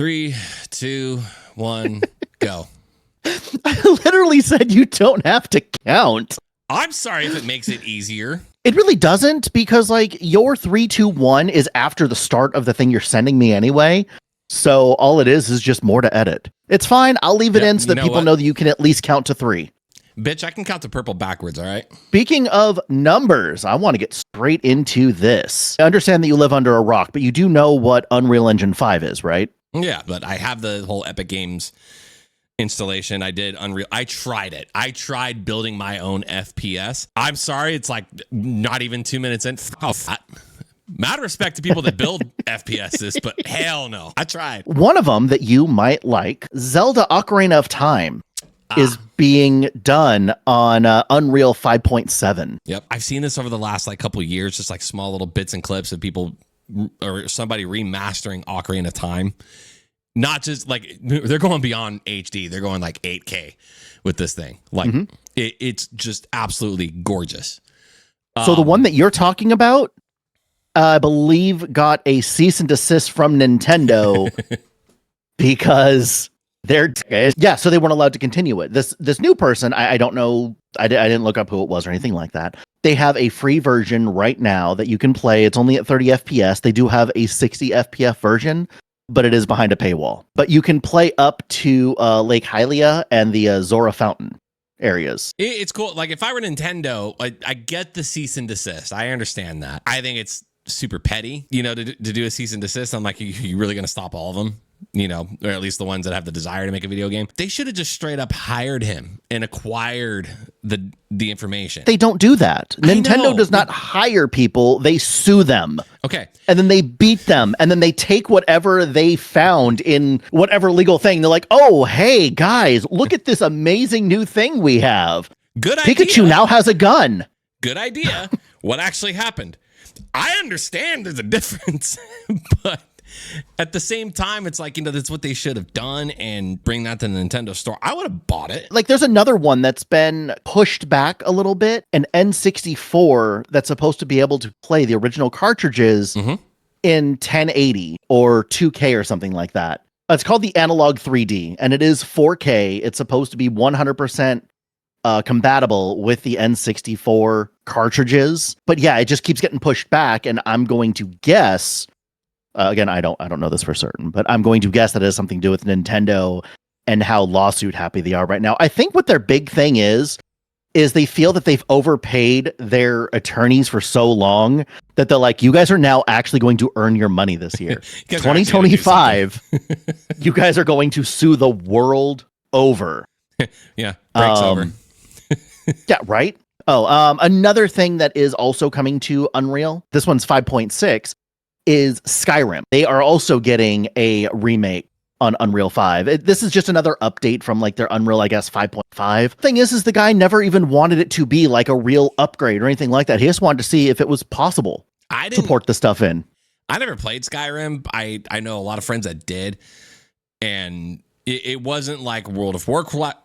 3, 2, 1, go. I literally said you don't have to count. I'm sorry if it makes it easier. It really doesn't, because like your 3, 2, 1 is after the start of the thing you're sending me anyway. So all it is just more to edit. It's fine. I'll leave it in so that people know that you can at least count to 3. Bitch, I can count to purple backwards, all right? Speaking of numbers, I want to get straight into this. I understand that you live under a rock, but you do know what Unreal Engine 5 is, right? Yeah, but I have the whole Epic Games installation. I did Unreal. I tried it. I tried building my own FPS. I'm sorry, it's like not even 2 minutes in. Mad respect to people that build FPSs, but hell no. I tried. One of them that you might like, Zelda Ocarina of Time, is being done on Unreal 5.7. Yep. I've seen this over the last like couple years, just like small little bits and clips of people or somebody remastering Ocarina of Time. Not just like they're going beyond HD. They're going like 8K with this thing. Like it's just absolutely gorgeous. So the one that you're talking about, I believe, got a cease and desist from Nintendo because so they weren't allowed to continue it. This new person, I don't know, I didn't look up who it was or anything like that. They have a free version right now that you can play. It's only at 30 FPS. They do have a 60 FPS version, but it is behind a paywall. But you can play up to Lake Hylia and the Zora Fountain areas. It's cool. Like if I were Nintendo, I get the cease and desist. I understand that. I think it's super petty, to do a cease and desist. I'm like, you really going to stop all of them? Or at least the ones that have the desire to make a video game. They should have just straight up hired him and acquired the information. They don't do that. Nintendo does not hire people. They sue them. Okay. And then they beat them. And then they take whatever they found in whatever legal thing. They're like, oh, hey, guys, look at this amazing new thing we have. Good idea. Pikachu now has a gun. Good idea. What actually happened? I understand there's a difference, but at the same time, it's like, that's what they should have done and bring that to the Nintendo store. I would have bought it. Like, there's another one that's been pushed back a little bit, an N64 that's supposed to be able to play the original cartridges in 1080 or 2K or something like that. It's called the Analog 3D, and it is 4K. It's supposed to be 100% compatible with the N64 cartridges. But yeah, it just keeps getting pushed back, and I'm going to guess... again, I don't know this for certain, but I'm going to guess that it has something to do with Nintendo and how lawsuit happy they are right now. I think what their big thing is they feel that they've overpaid their attorneys for so long that they're like, you guys are now actually going to earn your money this year. 2025, you guys are going to sue the world over. Yeah, breaks over. Yeah, right? Oh, another thing that is also coming to Unreal, this one's 5.6, is Skyrim. They are also getting a remake on Unreal 5. This is just another update from like their Unreal, I guess, 5.5. Thing is the guy never even wanted it to be like a real upgrade or anything like that. He just wanted to see if it was possible to port the stuff in. I never played Skyrim. I know a lot of friends that did, and it wasn't like World of Warcraft.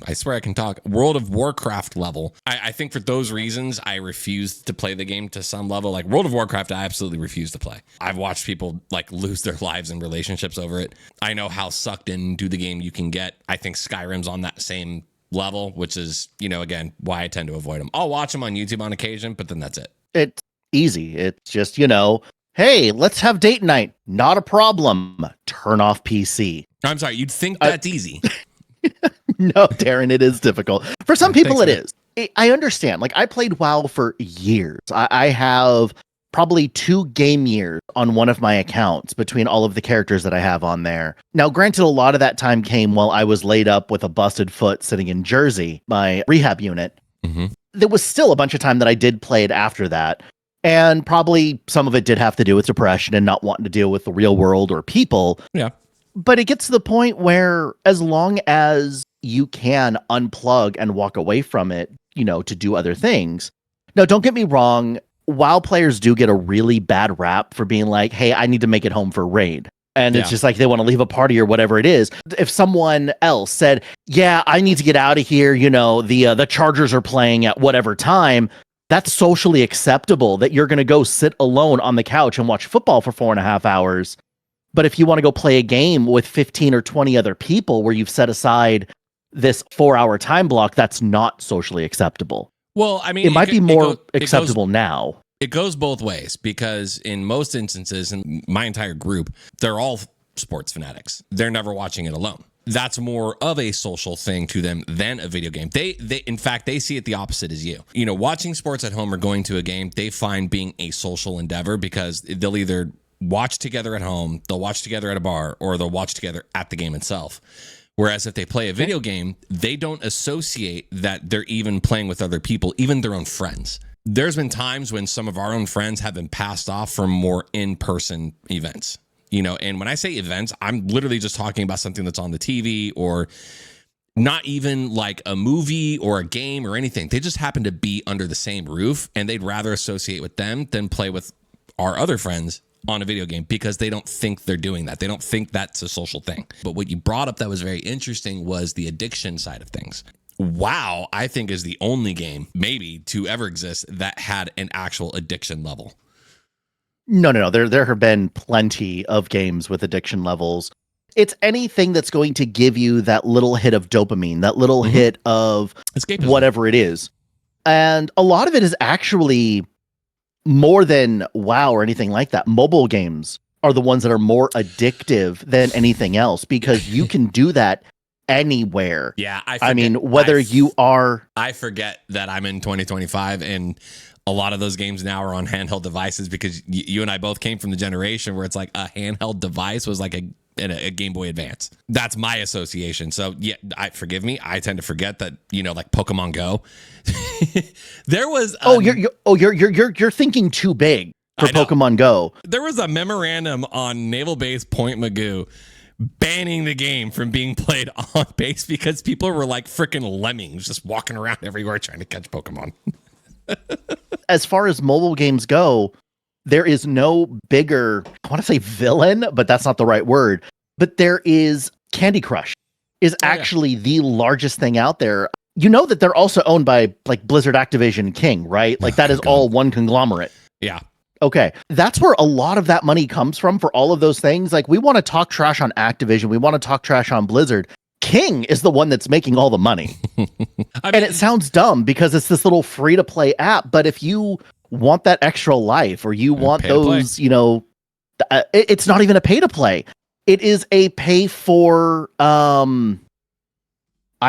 I swear I can talk. World of Warcraft level. I think for those reasons, I refused to play the game to some level. Like World of Warcraft, I absolutely refuse to play. I've watched people like lose their lives in relationships over it. I know how sucked into the game you can get. I think Skyrim's on that same level, which is, again, why I tend to avoid them. I'll watch them on YouTube on occasion, but then that's it. It's easy. It's just, hey, let's have date night. Not a problem. Turn off PC. I'm sorry, you'd think that's easy. No, Darren, it is difficult. For some people, it is. I understand. Like, I played WoW for years. I have probably 2 game years on one of my accounts between all of the characters that I have on there. Now, granted, a lot of that time came while I was laid up with a busted foot sitting in Jersey, my rehab unit. There was still a bunch of time that I did play it after that. And probably some of it did have to do with depression and not wanting to deal with the real world or people. Yeah. But it gets to the point where as long as you can unplug and walk away from it, to do other things. Now, don't get me wrong. WoW players do get a really bad rap for being like, hey, I need to make it home for raid. And it's just like they want to leave a party or whatever it is. If someone else said, yeah, I need to get out of here, the Chargers are playing at whatever time, that's socially acceptable that you're going to go sit alone on the couch and watch football for 4.5 hours. But if you want to go play a game with 15 or 20 other people where you've set aside this 4-hour time block, that's not socially acceptable. Well, I mean, it might be more acceptable now. It goes both ways because in most instances, in my entire group, they're all sports fanatics. They're never watching it alone. That's more of a social thing to them than a video game. They in fact, they see it the opposite as you. You know, watching sports at home or going to a game, they find being a social endeavor because they'll either watch together at home, they'll watch together at a bar, or they'll watch together at the game itself. Whereas if they play a video game, they don't associate that they're even playing with other people, even their own friends. There's been times when some of our own friends have been passed off for more in-person events. You know, and when I say events, I'm literally just talking about something that's on the TV or not even like a movie or a game or anything. They just happen to be under the same roof and they'd rather associate with them than play with our other friends on a video game because they don't think they're doing that. They don't think that's a social thing. But what you brought up that was very interesting was the addiction side of things. WoW, I think, is the only game maybe to ever exist that had an actual addiction level. No. There have been plenty of games with addiction levels. It's anything that's going to give you that little hit of dopamine, that little hit of escapism, whatever it is. And a lot of it is actually more than WoW or anything like that. Mobile games are the ones that are more addictive than anything else because you can do that anywhere. Yeah, I mean, whether you are... I forget that I'm in 2025 and a lot of those games now are on handheld devices because you and I both came from the generation where it's like a handheld device was like a Game Boy Advance. That's my association. So yeah, forgive me. I tend to forget that, you know, like Pokemon Go. There was you're thinking too big for Pokemon Go. There was a memorandum on Naval Base Point Magoo banning the game from being played on base because people were like freaking lemmings just walking around everywhere trying to catch Pokemon. As far as mobile games go, there is no bigger, I want to say villain, but that's not the right word. But there is Candy Crush is actually the largest thing out there. You know that they're also owned by like Blizzard, Activision, King, right? Like that is all one conglomerate. Yeah. Okay. That's where a lot of that money comes from for all of those things. Like we want to talk trash on Activision. We want to talk trash on Blizzard. King is the one that's making all the money. And it sounds dumb because it's this little free to play app. But if you want that extra life or you want those, you know, it's not even a pay to play. It is a pay for, I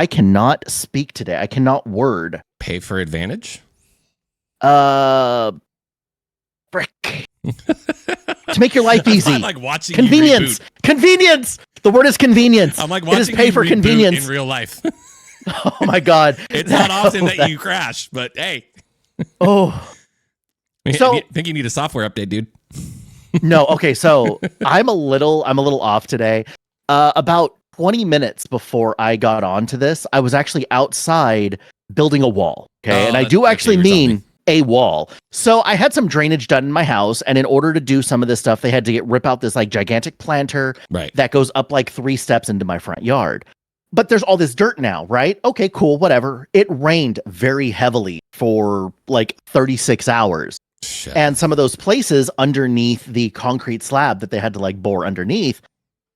cannot speak today. I cannot word. Pay for advantage? Frick. To make your life easy. I'm like watching convenience. Convenience. The word is convenience. I'm like watching it is pay for convenience in real life. Oh my God. It's not often that you crash, but hey. Oh. So I think you need a software update, dude. No, okay, so I'm a little off today. About 20 minutes before I got onto this, I was actually outside building a wall. Okay, and I do actually mean a wall. So I had some drainage done in my house, and in order to do some of this stuff, they had to rip out this like gigantic planter that goes up like 3 steps into my front yard. But there's all this dirt now, right? Okay, cool, whatever. It rained very heavily for like 36 hours. Shit. And some of those places underneath the concrete slab that they had to like bore underneath,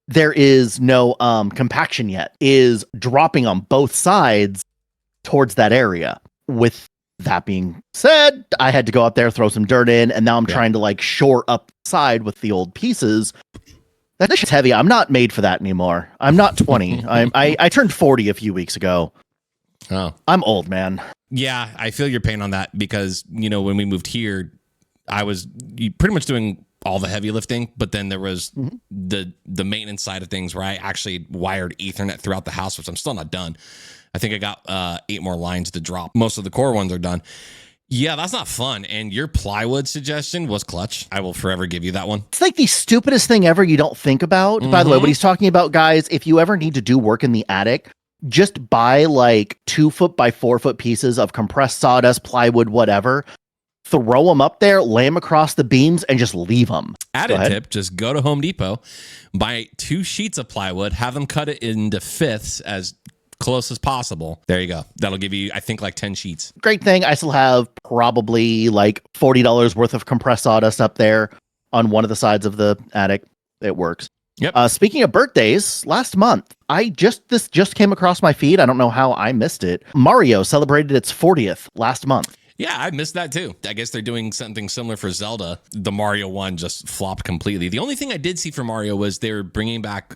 there is no compaction yet, is dropping on both sides towards that area. With that being said, I had to go out there, throw some dirt in, and now I'm trying to like shore up the side with the old pieces. That shit's heavy. I'm not made for that anymore. I'm not 20. I turned 40 a few weeks ago. Oh, I'm old, man. Yeah, I feel your pain on that because, you know, when we moved here, I was pretty much doing all the heavy lifting, but then there was the maintenance side of things where I actually wired Ethernet throughout the house, which I'm still not done. I think I got 8 more lines to drop. Most of the core ones are done. Yeah, that's not fun. And your plywood suggestion was clutch. I will forever give you that one. It's like the stupidest thing ever you don't think about. By the way, what he's talking about, guys, if you ever need to do work in the attic, just buy like 2 foot by 4 foot pieces of compressed sawdust, plywood, whatever. Throw them up there, lay them across the beams, and just leave them. Added tip, just go to Home Depot, buy 2 sheets of plywood, have them cut it into fifths as close as possible. There you go. That'll give you, I think, like 10 sheets. Great thing. I still have probably like $40 worth of compressed sawdust up there on one of the sides of the attic. It works. Yep. Speaking of birthdays, last month, this just came across my feed. I don't know how I missed it. Mario celebrated its 40th last month. Yeah, I missed that too. I guess they're doing something similar for Zelda. The Mario one just flopped completely. The only thing I did see for Mario was they're bringing back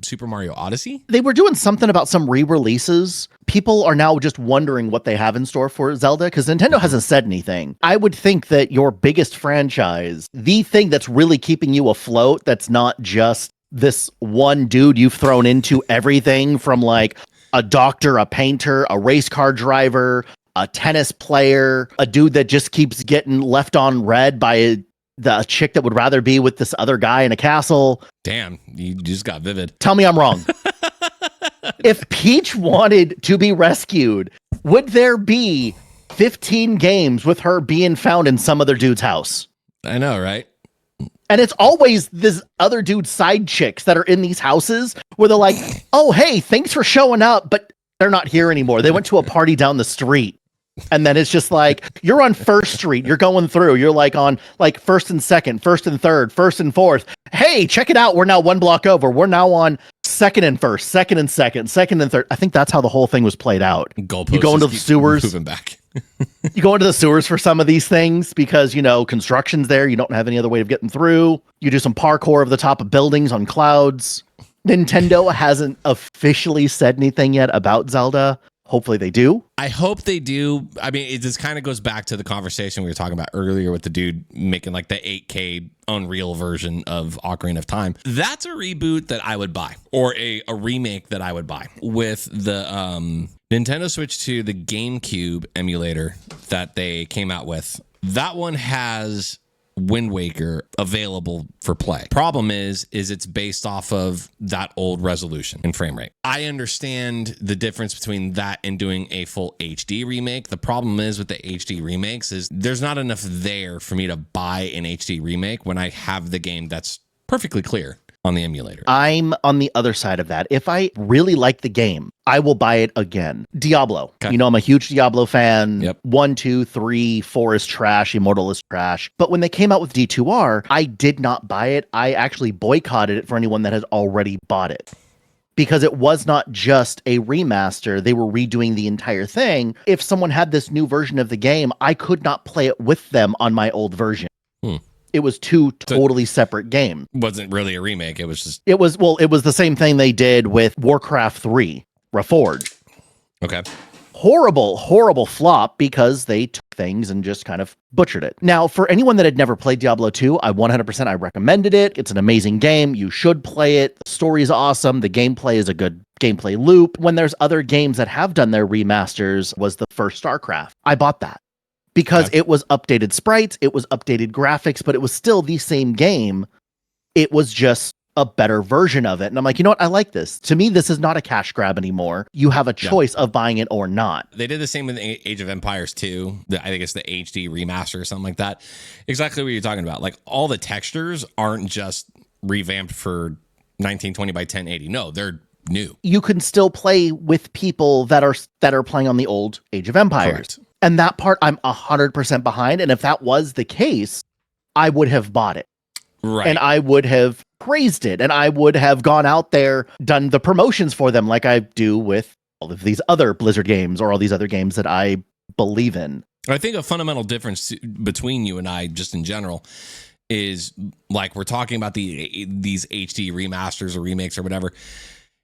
Super Mario Odyssey. They were doing something about some re-releases. People are now just wondering what they have in store for Zelda because Nintendo hasn't said anything. I would think that your biggest franchise, the thing that's really keeping you afloat, that's not just this one dude you've thrown into everything from like a doctor, a painter, a race car driver, a tennis player, a dude that just keeps getting left on red by the chick that would rather be with this other guy in a castle. Damn, you just got vivid. Tell me I'm wrong. If Peach wanted to be rescued, would there be 15 games with her being found in some other dude's house? I know, right? And it's always this other dude's side chicks that are in these houses where they're like, oh, hey, thanks for showing up, but they're not here anymore. They went to a party down the street. And then it's just like, you're on First Street, you're going through, you're like on like first and second, first and third, first and fourth. Hey, check it out. We're now one block over. We're now on second and first, second and second, second and third. I think that's how the whole thing was played out. Goalposts You go into the sewers. Moving back. You go into the sewers for some of these things because, you know, construction's there. You don't have any other way of getting through. You do some parkour of the top of buildings on clouds. Nintendo hasn't officially said anything yet about Zelda. Hopefully they do. I hope they do. I mean, it just kind of goes back to the conversation we were talking about earlier with the dude making like the 8K Unreal version of Ocarina of Time. That's a reboot that I would buy, or a remake that I would buy. With the Nintendo Switch 2, the GameCube emulator that they came out with, that one has Wind Waker available for play. Problem is it's based off of that old resolution and frame rate. I understand the difference between that and doing a full HD remake. The problem is with the HD remakes is there's not enough there for me to buy an HD remake when I have the game that's perfectly clear on the emulator. I'm on the other side of that. If I really like the game, I will buy it again. Diablo. Okay. You know, I'm a huge Diablo fan. Yep. 1, 2, 3, 4 is trash. Immortal is trash. But when they came out with D2R, I did not buy it. I actually boycotted it for anyone that had already bought it. Because it was not just a remaster. They were redoing the entire thing. If someone had this new version of the game, I could not play it with them on my old version. It was two totally separate games. Wasn't really a remake. It was just... It was the same thing they did with Warcraft 3, Reforged. Okay. Horrible flop because they took things and just kind of butchered it. Now, for anyone that had never played Diablo 2, I recommended it. It's an amazing game. You should play it. The story is awesome. The gameplay is a good gameplay loop. When there's other games that have done their remasters, was the first StarCraft. I bought that. Because it was updated sprites, it was updated graphics, but it was still the same game. It was just a better version of it. And I'm like, you know what? I like this. To me, this is not a cash grab anymore. You have a choice of buying it or not. They did the same with Age of Empires 2. I think it's the HD remaster or something like that. Exactly what you're talking about. Like, all the textures aren't just revamped for 1920 by 1080. No, they're new. You can still play with people that are playing on the old Age of Empires. Correct. And that part I'm 100% behind. And if that was the case, I would have bought it. Right. And I would have praised it. And I would have gone out there, done the promotions for them like I do with all of these other Blizzard games or all these other games that I believe in. I think a fundamental difference between you and I, just in general, is like we're talking about these HD remasters or remakes or whatever.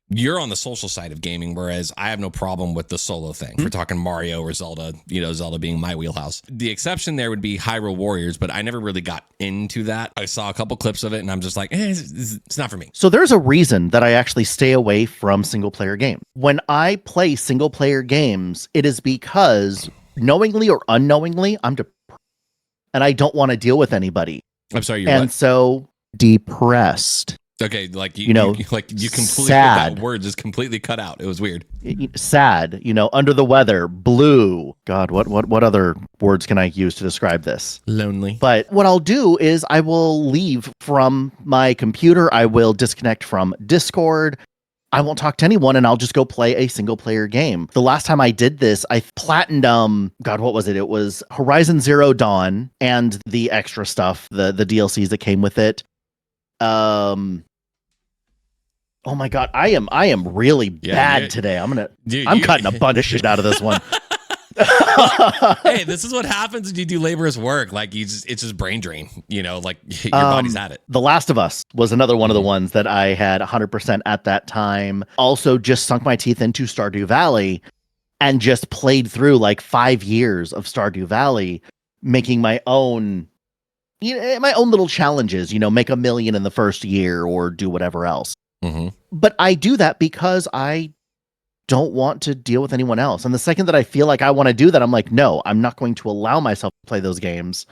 You're on the social side of gaming, whereas I have no problem with the solo thing. If we're talking Mario or Zelda, Zelda being my wheelhouse. The exception there would be Hyrule Warriors, but I never really got into that. I saw a couple clips of it, and I'm just like, it's not for me. So there's a reason that I actually stay away from single-player games. When I play single-player games, it is because, knowingly or unknowingly, I'm depressed, and I don't want to deal with anybody. I'm sorry, you're and what? So depressed. Okay, like you completely sad. That word just completely cut out. It was weird. Sad, under the weather, blue. God, what other words can I use to describe this? Lonely. But what I'll do is I will leave from my computer. I will disconnect from Discord. I won't talk to anyone, and I'll just go play a single player game. The last time I did this, I platinumed, God, what was it? It was Horizon Zero Dawn and the extra stuff, the DLCs that came with it. Oh my god, I am really bad today. I'm cutting a bunch of shit out of this one. Hey, this is what happens when you do laborious work. Like it's just brain drain, like your body's at it. The Last of Us was another one of the ones that I had 100% at that time. Also just sunk my teeth into Stardew Valley and just played through like 5 years of Stardew Valley, making my own little challenges, make 1 million in the first year or do whatever else. Mm-hmm. But I do that because I don't want to deal with anyone else. And the second that I feel like I want to do that, I'm like, no, I'm not going to allow myself to play those games.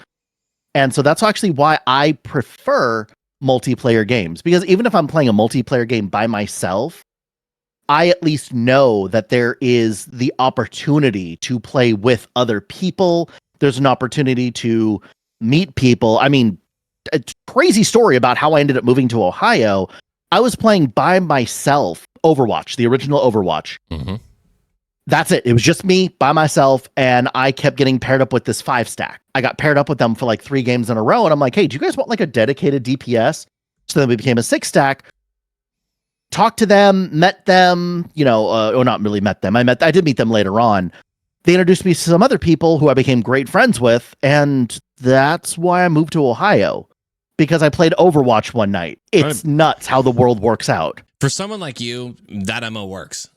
And so that's actually why I prefer multiplayer games, because even if I'm playing a multiplayer game by myself, I at least know that there is the opportunity to play with other people. There's an opportunity to meet people. I mean, a crazy story about how I ended up moving to Ohio. I was playing by myself Overwatch, the original Overwatch. Mm-hmm. That's it. It was just me by myself, and I kept getting paired up with this 5-stack. I got paired up with them for like 3 games in a row, and I'm like, hey, do you guys want like a dedicated DPS? So then we became a 6-stack. Talked to them, met them, not really met them. I did meet them later on. They introduced me to some other people who I became great friends with, and that's why I moved to Ohio, because I played Overwatch one night. It's nuts how the world works out. For someone like you, that MO works.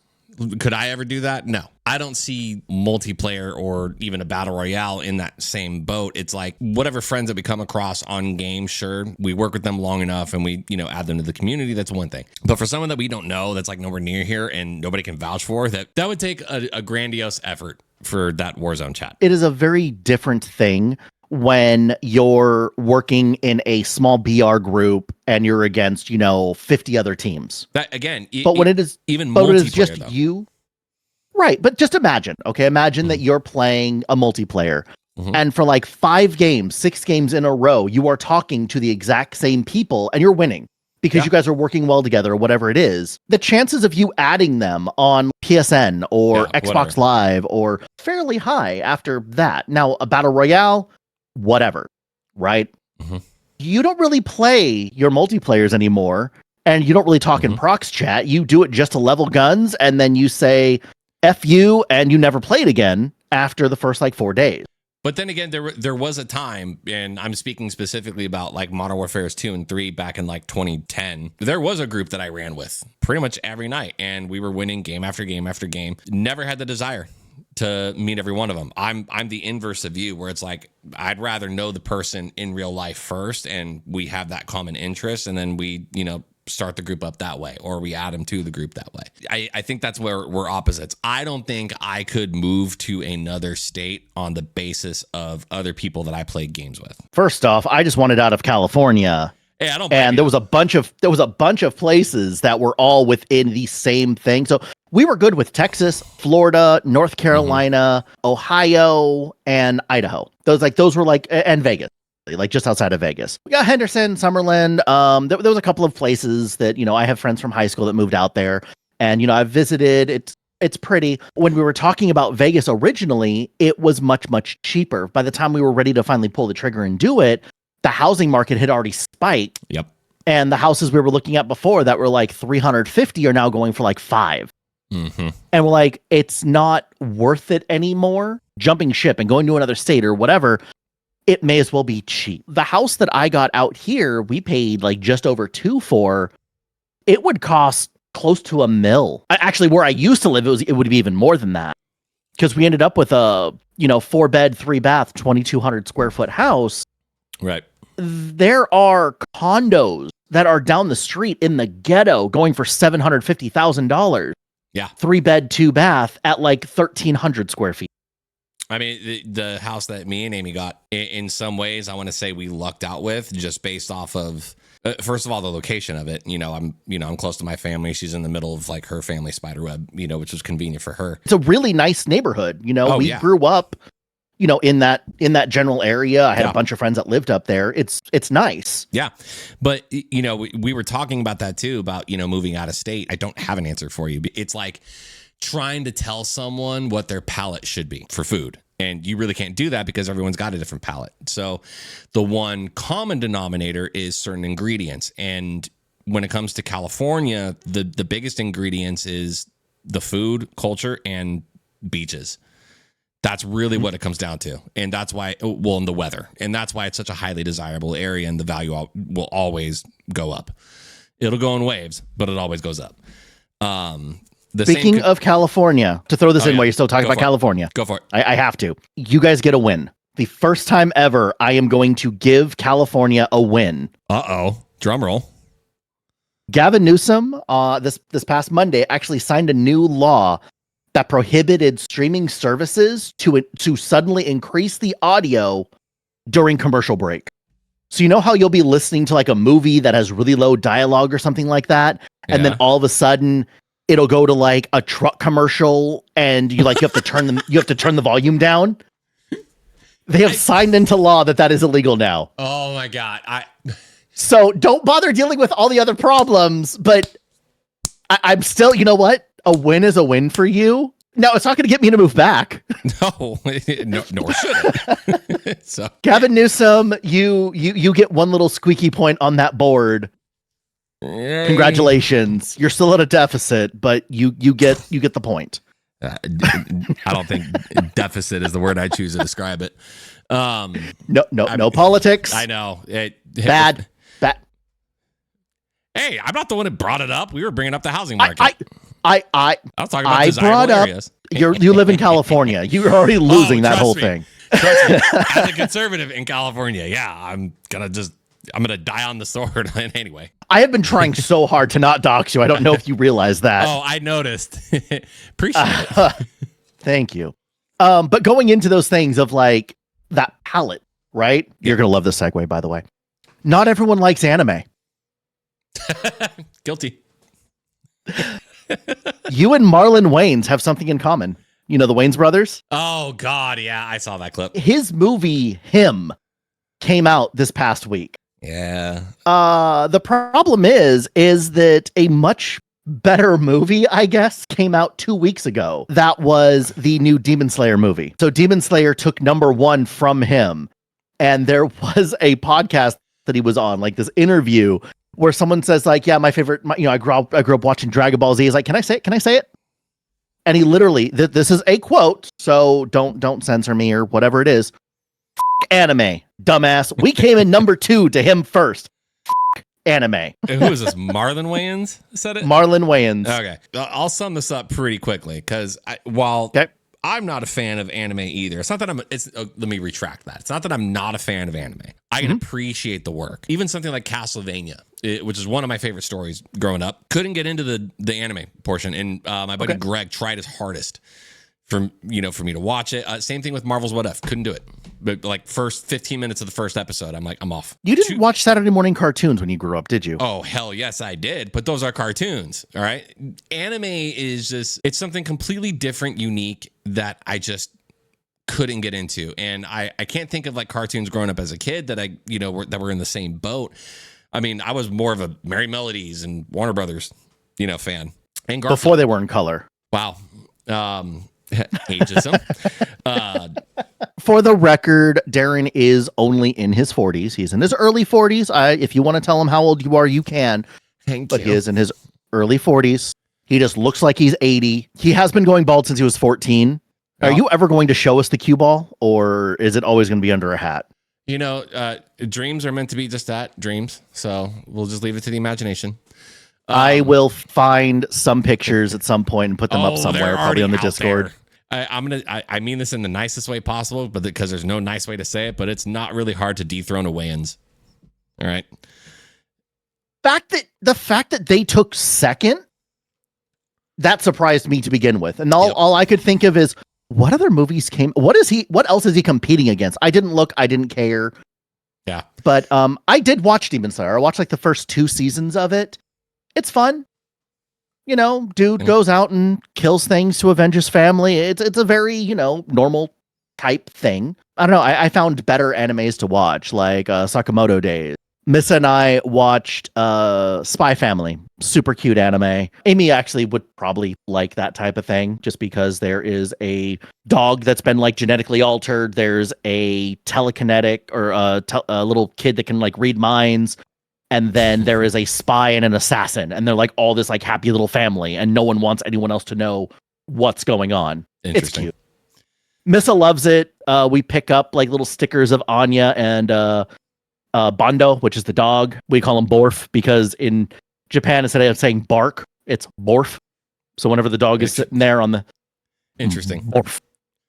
Could I ever do that? No. I don't see multiplayer or even a battle royale in that same boat. It's like whatever friends that we come across on game, sure, we work with them long enough and we, add them to the community. That's one thing. But for someone that we don't know, that's like nowhere near here and nobody can vouch for, that would take a grandiose effort for that Warzone chat. It is a very different thing when you're working in a small BR group and you're against, 50 other teams. That again, but when it is even but multiplayer, it is just though. you. Right, but just imagine that you're playing a multiplayer, and for like 5 games, 6 games in a row, you are talking to the exact same people and you're winning because you guys are working well together or whatever it is. The chances of you adding them on PSN or Xbox Live or fairly high after that. Now, a battle royale, whatever, right? Mm-hmm. You don't really play your multiplayers anymore, and you don't really talk in prox chat. You do it just to level guns, and then you say F you, and you never play it again after the first 4 days. But then again, there was a time, and I'm speaking specifically about like Modern Warfare 2 and 3 back in 2010. There was a group that I ran with pretty much every night, and we were winning game after game after game. Never had the desire to meet every one of them. I'm the inverse of you, where it's like I'd rather know the person in real life first, and we have that common interest, and then we start the group up that way, or we add them to the group that way. I think that's where we're opposites. I don't think I could move to another state on the basis of other people that I played games with. First off, I just wanted out of California. Hey, I don't. And there was a bunch of places that were all within the same thing. So we were good with Texas, Florida, North Carolina, Ohio, and Idaho. Those were and Vegas, like just outside of Vegas. We got Henderson, Summerlin. There was a couple of places that I have friends from high school that moved out there, and I've visited. It's pretty. When we were talking about Vegas originally, it was much cheaper. By the time we were ready to finally pull the trigger and do it, the housing market had already spiked. Yep. And the houses we were looking at before that were like 350 are now going for like 5. Mm-hmm. And we're like, it's not worth it anymore. Jumping ship and going to another state or whatever, it may as well be cheap. The house that I got out here, we paid like just over 2 for. It would cost close to $1 million. Actually, where I used to live, it would be even more than that, because we ended up with a 4-bed, 3-bath, 2,200 square foot house. Right. There are condos that are down the street in the ghetto going for $750,000. Yeah. 3-bed, 2-bath at like 1,300 square feet. I mean, the house that me and Amy got, in some ways, I want to say we lucked out with, just based off of, first of all, the location of it. I'm close to my family. She's in the middle of like her family spiderweb, which was convenient for her. It's a really nice neighborhood. We grew up, in that general area. I had a bunch of friends that lived up there. It's nice. Yeah. But, we were talking about that too, about, moving out of state. I don't have an answer for you. It's like trying to tell someone what their palate should be for food. And you really can't do that because everyone's got a different palate. So the one common denominator is certain ingredients. And when it comes to California, the biggest ingredients is the food, culture, and beaches. That's really what it comes down to. And that's why, well, and the weather. And that's why it's such a highly desirable area, and the value will always go up. It'll go in waves, but it always goes up. Speaking of California, to throw this in while you're still talking about California. Go for it. I have to. You guys get a win. The first time ever, I am going to give California a win. Uh-oh. Drum roll. Gavin Newsom, this past Monday, actually signed a new law that prohibited streaming services to suddenly increase the audio during commercial break. So you know how you'll be listening to like a movie that has really low dialogue or something like that, and then all of a sudden it'll go to like a truck commercial, and you have to turn the volume down. They have signed into law that is illegal now. Oh my God. So don't bother dealing with all the other problems, but I'm still, you know what? A win is a win for you. No, it's not going to get me to move back. No, nor should it. So Gavin Newsom, you get one little squeaky point on that board. Yay. Congratulations. You're still at a deficit, but you get the point. I don't think deficit is the word I choose to describe it. No politics. I know. Bad. Hey, I'm not the one that brought it up. We were bringing up the housing market. I was talking about desirable areas. You live in California. You're already losing that whole thing. Trust me. As a conservative in California, I'm gonna die on the sword anyway. I have been trying so hard to not dox you. I don't know if you realize that. Oh, I noticed. Appreciate it. Thank you. But going into those things of like that palette, right? You're gonna love this segue, by the way. Not everyone likes anime. Guilty. You and Marlon Wayans have something in common. You know the Wayans brothers? Oh God, yeah, I saw that clip. His movie Him came out this past week. Yeah. The problem is that a much better movie, I guess, came out 2 weeks ago. That was the new Demon Slayer movie. So Demon Slayer took #1 from him, and there was a podcast that he was on, like this interview where someone says like, yeah, my favorite, I grew up watching Dragon Ball Z. He's like, can I say it? And he literally, this is a quote, so don't censor me or whatever it is. Anime, dumbass. We came in #2 to him first. Anime. Who is this? Marlon Wayans said it? Marlon Wayans. Okay. I'll sum this up pretty quickly because while I'm not a fan of anime either, it's not that let me retract that. It's not that I'm not a fan of anime. I can appreciate the work. Even something like Castlevania, which is one of my favorite stories growing up, couldn't get into the anime portion. And my buddy Greg tried his hardest for me to watch it. Same thing with Marvel's What If. Couldn't do it. But like first 15 minutes of the first episode, I'm like, I'm off. You didn't watch Saturday morning cartoons when you grew up, did you? Oh, hell yes, I did. But those are cartoons. All right. Anime is it's something completely different, unique that I just couldn't get into. And I can't think of like cartoons growing up as a kid that that were in the same boat. I mean, I was more of a Merry Melodies and Warner Brothers, fan. And Garfield. Before they were in color. Wow. Ageism. For the record, Darren is only in his 40s. He's in his early 40s. If you want to tell him how old you are, you can. Thank you. But he is in his early 40s. He just looks like he's 80. He has been going bald since he was 14. Are you ever going to show us the cue ball, or is it always going to be under a hat? Dreams are meant to be just that, dreams. So we'll just leave it to the imagination. I will find some pictures at some point and put them up somewhere, probably on the Discord. I mean this in the nicest way possible, but because there's no nice way to say it, but it's not really hard to dethrone a Wayans. All right. The fact that they took second, that surprised me to begin with. And all I could think of is, what other movies what else is he competing against? I didn't look, I didn't care. Yeah. But I did watch Demon Slayer. I watched like the first 2 seasons of it. It's fun. Dude goes out and kills things to avenge his family. It's a very, normal type thing. I don't know. I found better animes to watch, like Sakamoto Days. Miss and I watched Spy Family. Super cute anime. Amy actually would probably like that type of thing, just because there is a dog that's been like genetically altered. There's a telekinetic or a little kid that can like read minds. And then there is a spy and an assassin, and they're like all this like happy little family, and no one wants anyone else to know what's going on. It's cute. Missa loves it. We pick up like little stickers of Anya and Bondo, which is the dog. We call him Borf because in Japan, instead of saying bark, it's Borf. So whenever the dog is sitting there on the Borf,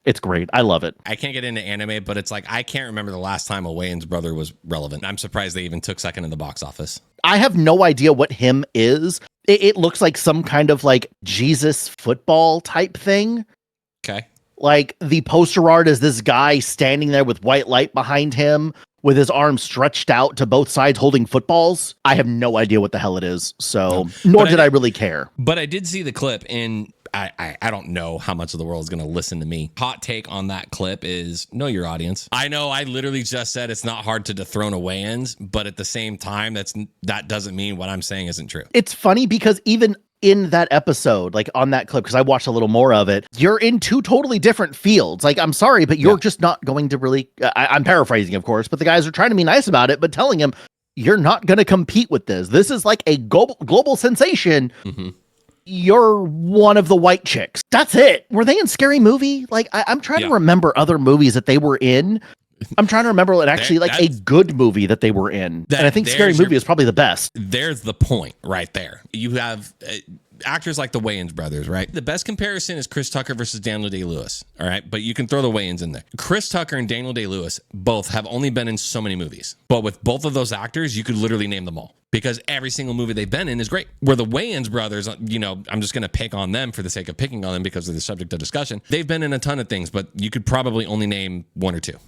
it's great. I love it. I can't get into anime, but it's like I can't remember the last time a Wayans brother was relevant. I'm surprised they even took second in the box office. I have no idea what him is. It looks like some kind of like Jesus football type thing. Okay. Like the poster art is this guy standing there with white light behind him with his arms stretched out to both sides holding footballs. I have no idea what the hell it is. So nor did I really care. But I did see the clip, and I don't know how much of the world is going to listen to me. Hot take on that clip is know your audience. I know I literally just said it's not hard to dethrone a Wayans, but at the same time, that doesn't mean what I'm saying isn't true. It's funny because even in that episode, like on that clip, because I watched a little more of it, you're in two totally different fields. Like, I'm sorry, but you're just not going to really, I'm paraphrasing, of course, but the guys are trying to be nice about it, but telling him, you're not going to compete with this. This is like a global sensation. Mm-hmm. You're one of the white chicks. That's it. Were they in Scary Movie? Like, I'm trying to remember other movies that they were in. I'm trying to remember a good movie that they were in. And I think Scary Movie is probably the best. There's the point right there. You have actors like the Wayans brothers, right? The best comparison is Chris Tucker versus Daniel Day-Lewis, all right? But you can throw the Wayans in there. Chris Tucker and Daniel Day-Lewis both have only been in so many movies. But with both of those actors, you could literally name them all because every single movie they've been in is great. Where the Wayans brothers, you know, I'm just going to pick on them for the sake of picking on them because of the subject of discussion. They've been in a ton of things, but you could probably only name one or two.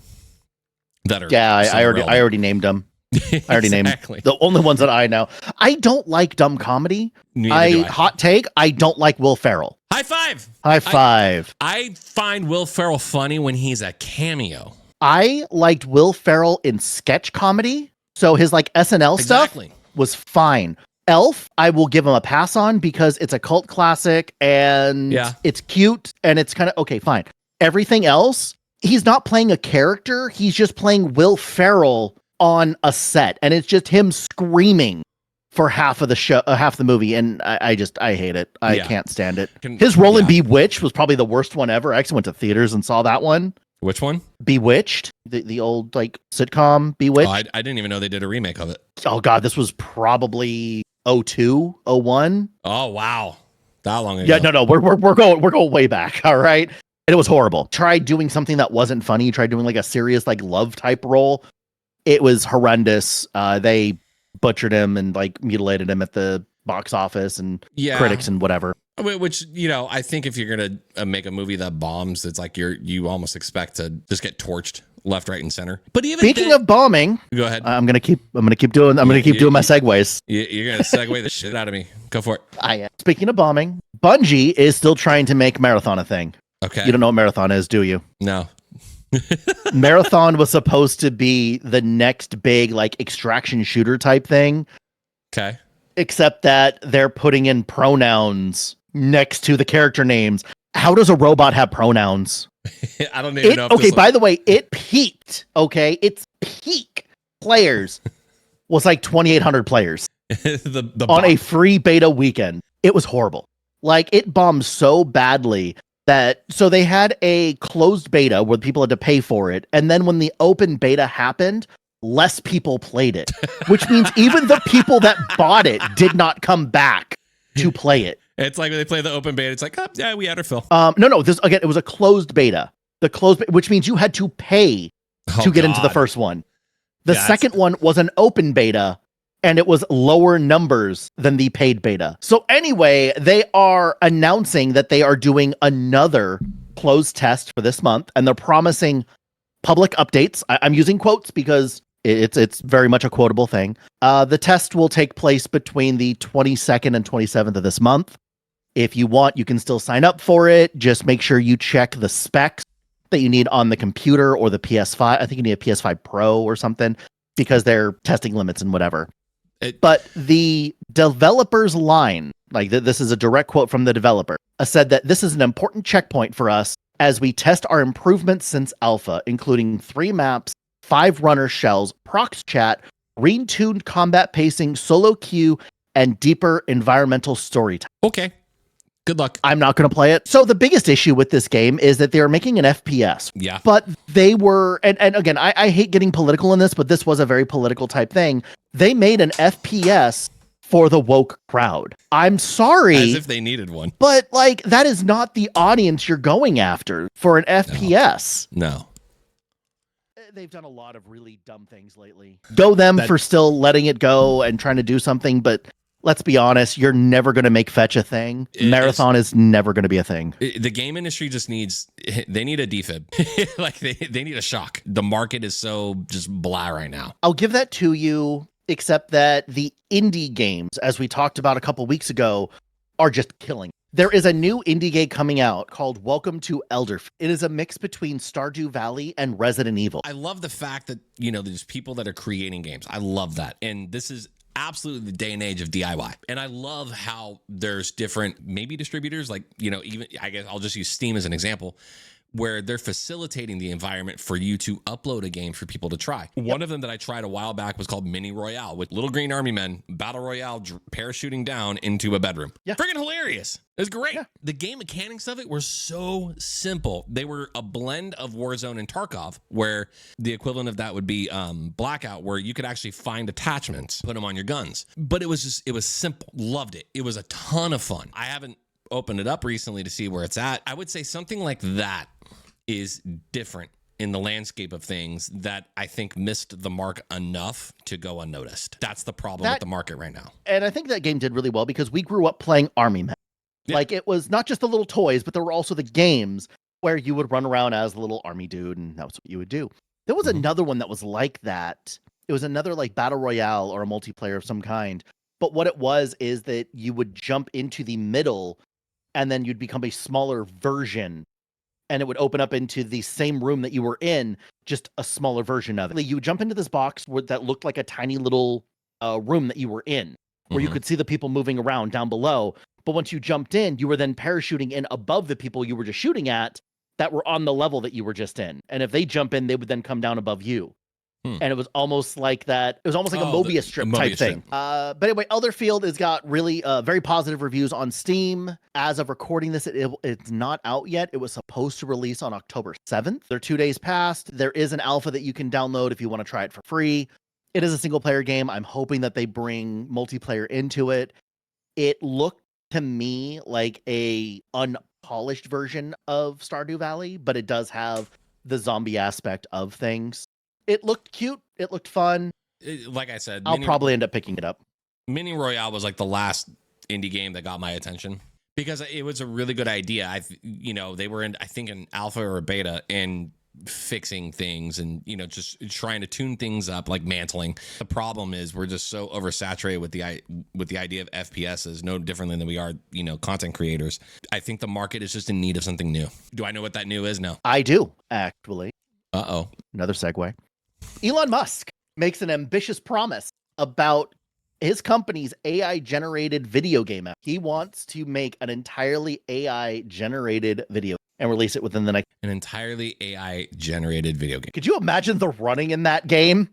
I already named them. I already named the only ones that I know. I don't like dumb comedy. Hot take, I don't like Will Ferrell. High five. I find Will Ferrell funny when he's a cameo. I liked Will Ferrell in sketch comedy. So his like SNL stuff was fine. Elf, I will give him a pass on because it's a cult classic and it's cute and it's kind of okay, fine. Everything else, he's not playing a character. He's just playing Will Ferrell on a set. And it's just him screaming for half of the show, half the movie. And I hate it. I can't stand it. His role in Bewitched was probably the worst one ever. I actually went to theaters and saw that one. Which one? Bewitched, the old like sitcom Bewitched. Oh, I didn't even know they did a remake of it. Oh God, this was probably 02, 01. Oh wow, that long ago. Yeah, no, we're going way back. All right. And it was horrible. Tried doing something that wasn't funny. Tried doing like a serious like love type role. It was horrendous. They butchered him and like mutilated him at the box office and critics and whatever. Which, you know, I think if you're going to make a movie that bombs, it's like you almost expect to just get torched left, right, and center. But even speaking of bombing, go ahead. I'm gonna keep doing my segues. You're gonna segue the shit out of me. Go for it. I am. Speaking of bombing, Bungie is still trying to make Marathon a thing. Okay. You don't know what Marathon is, do you? No. Marathon was supposed to be the next big like extraction shooter type thing. Okay. Except that they're putting in pronouns next to the character names. How does a robot have pronouns? I don't even know. Okay, by the way, it peaked. Okay, its peak players was like 2,800 players on a free beta weekend. It was horrible. Like it bombed so badly that so they had a closed beta where people had to pay for it, and then when the open beta happened, less people played it, which means even the people that bought it did not come back to play it. It's like when they play the open beta, it's like, oh, yeah, we had our fill. No, this again, it was a closed beta. Which means you had to pay to get into the first one. The second one was an open beta, and it was lower numbers than the paid beta. So anyway, they are announcing that they are doing another closed test for this month, and they're promising public updates. I'm using quotes because it's very much a quotable thing. The test will take place between the 22nd and 27th of this month. If you want, you can still sign up for it. Just make sure you check the specs that you need on the computer or the PS5. I think you need a PS5 Pro or something because they're testing limits and whatever. But the developer's line, like this is a direct quote from the developer, said that this is an important checkpoint for us as we test our improvements since alpha, including 3 maps, 5 runner shells, prox chat, Retuned combat pacing, solo queue, and deeper environmental storytelling. Okay. Good luck. I'm not going to play it. So the biggest issue with this game is that they are making an FPS. Yeah. But they were, and again, I hate getting political in this, but this was a very political type thing. They made an FPS for the woke crowd. I'm sorry. As if they needed one. But like, that is not the audience you're going after for an FPS. No. They've done a lot of really dumb things lately. Go them for still letting it go and trying to do something, but let's be honest, you're never going to make fetch a thing. Marathon is never going to be a thing. The game industry just they need a defib. Like they need a shock. The market is so just blah right now. I'll give that to you, except that the indie games, as we talked about a couple weeks ago, are just killing. There is a new indie game coming out called Welcome to Elderfield. It is a mix between Stardew Valley and Resident Evil. I love the fact that, there's people that are creating games. I love that. And this is absolutely the day and age of DIY. And I love how there's different, maybe distributors, like, even, I guess I'll just use Steam as an example, where they're facilitating the environment for you to upload a game for people to try. Yep. One of them that I tried a while back was called Mini Royale, with little green army men, battle royale, parachuting down into a bedroom. Yeah. Freaking hilarious. It was great. Yeah. The game mechanics of it were so simple. They were a blend of Warzone and Tarkov, where the equivalent of that would be Blackout, where you could actually find attachments, put them on your guns. But it was simple. Loved it. It was a ton of fun. I haven't opened it up recently to see where it's at. I would say something like that is different in the landscape of things that I think missed the mark enough to go unnoticed. That's the problem with the market right now. And I think that game did really well because we grew up playing Army Men. Yeah. Like, it was not just the little toys, but there were also the games where you would run around as a little army dude, and that was what you would do. There was another one that was like that. It was another like battle royale or a multiplayer of some kind. But what it was is that you would jump into the middle and then you'd become a smaller version, and it would open up into the same room that you were in, just a smaller version of it. You would jump into this box that looked like a tiny little room that you were in, where you could see the people moving around down below. But once you jumped in, you were then parachuting in above the people you were just shooting at that were on the level that you were just in. And if they jump in, they would then come down above you. And it was almost like that. It was almost like a Mobius strip type thing. But anyway, Elderfield has got really very positive reviews on Steam. As of recording this, it's not out yet. It was supposed to release on October 7th. They're 2 days past. There is an alpha that you can download if you want to try it for free. It is a single player game. I'm hoping that they bring multiplayer into it. It looked to me like a unpolished version of Stardew Valley, but it does have the zombie aspect of things. It looked cute. It looked fun. Like I said, I'll probably end up picking it up. Mini Royale was like the last indie game that got my attention because it was a really good idea. They were in, I think, an alpha or a beta and fixing things and, just trying to tune things up, like mantling. The problem is we're just so oversaturated with the idea of FPSs, no differently than we are, content creators. I think the market is just in need of something new. Do I know what that new is? No. I do, actually. Uh-oh. Another segue. Elon Musk makes an ambitious promise about his company's AI-generated video game app. He wants to make an entirely AI-generated video and release it within the next... An entirely AI-generated video game. Could you imagine the running in that game?